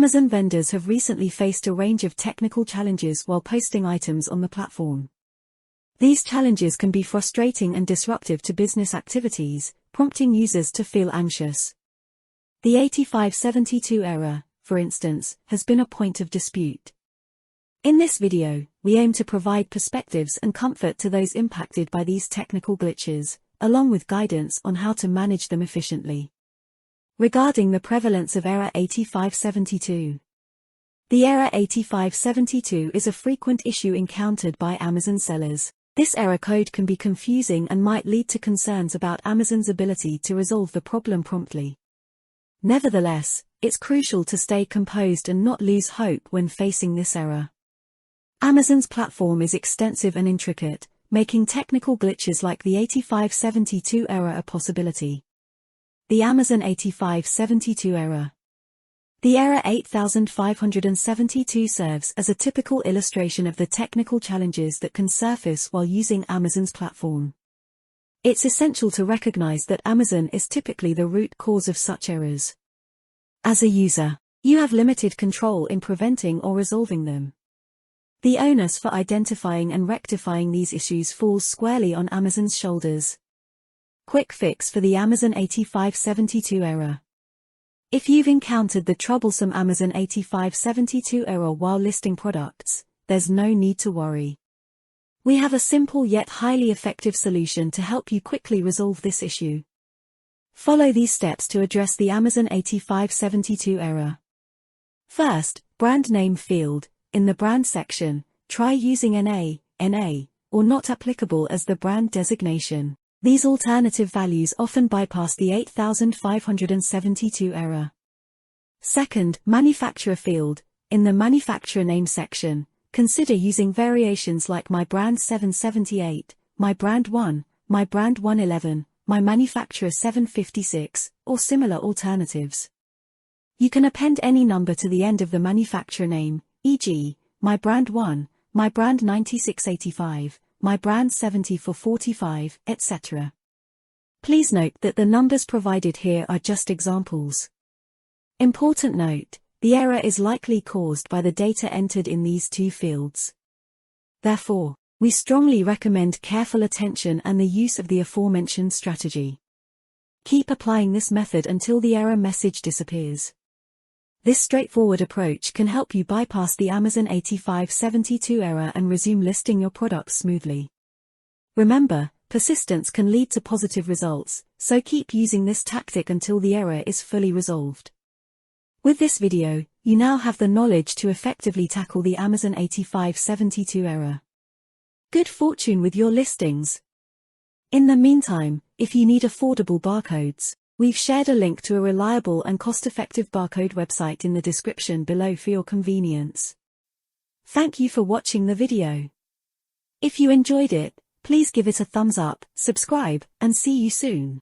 Amazon vendors have recently faced a range of technical challenges while posting items on the platform. These challenges can be frustrating and disruptive to business activities, prompting users to feel anxious. The 8572 error, for instance, has been a point of dispute. In this video, we aim to provide perspectives and comfort to those impacted by these technical glitches, along with guidance on how to manage them efficiently. Regarding the prevalence of error 8572. The error 8572 is a frequent issue encountered by Amazon sellers. This error code can be confusing and might lead to concerns about Amazon's ability to resolve the problem promptly. Nevertheless, it's crucial to stay composed and not lose hope when facing this error. Amazon's platform is extensive and intricate, making technical glitches like the 8572 error a possibility. The Amazon 8572 error. The error 8572 serves as a typical illustration of the technical challenges that can surface while using Amazon's platform. It's essential to recognize that Amazon is typically the root cause of such errors. As a user, you have limited control in preventing or resolving them. The onus for identifying and rectifying these issues falls squarely on Amazon's shoulders. Quick fix for the Amazon 8572 error. If you've encountered the troublesome Amazon 8572 error while listing products, there's no need to worry. We have a simple yet highly effective solution to help you quickly resolve this issue. Follow these steps to address the Amazon 8572 error. First, brand name field. In the brand section, try using NA, or not applicable as the brand designation. These alternative values often bypass the 8572 error. Second, manufacturer field. In the manufacturer name section, consider using variations like My Brand 778, My Brand 1, My Brand 111, My Manufacturer 756, or similar alternatives. You can append any number to the end of the manufacturer name, e.g., My Brand 1, My Brand 9685, My Brand 7445, etc. Please note that the numbers provided here are just examples. Important note, the error is likely caused by the data entered in these two fields. Therefore, we strongly recommend careful attention and the use of the aforementioned strategy. Keep applying this method until the error message disappears. This straightforward approach can help you bypass the Amazon 8572 error and resume listing your products smoothly. Remember, persistence can lead to positive results, so keep using this tactic until the error is fully resolved. With this video, you now have the knowledge to effectively tackle the Amazon 8572 error. Good fortune with your listings. In the meantime, if you need affordable barcodes, we've shared a link to a reliable and cost-effective barcode website in the description below for your convenience. Thank you for watching the video. If you enjoyed it, please give it a thumbs up, subscribe, and see you soon.